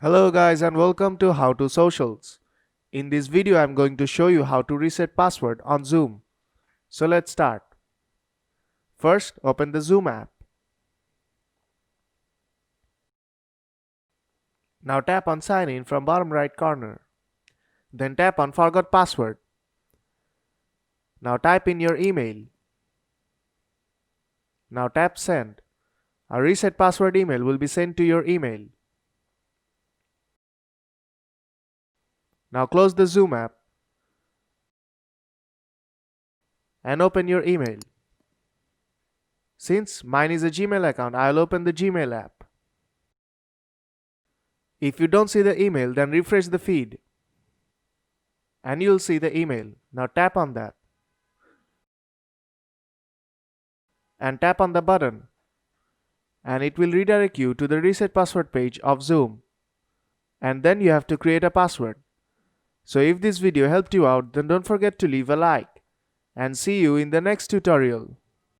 Hello guys and welcome to How to Socials. In this video I'm going to show you how to reset password on Zoom. So let's start. First open the Zoom app. Now tap on sign in from bottom right corner. Then tap on forgot password. Now type in your email. Now tap send. A reset password email will be sent to your email. Now close the Zoom app and open your email. Since mine is a Gmail account, I'll open the Gmail app. If you don't see the email, then refresh the feed and you'll see the email. Now tap on that and tap on the button and it will redirect you to the reset password page of Zoom. And then you have to create a password. So if this video helped you out, then don't forget to leave a like and see you in the next tutorial.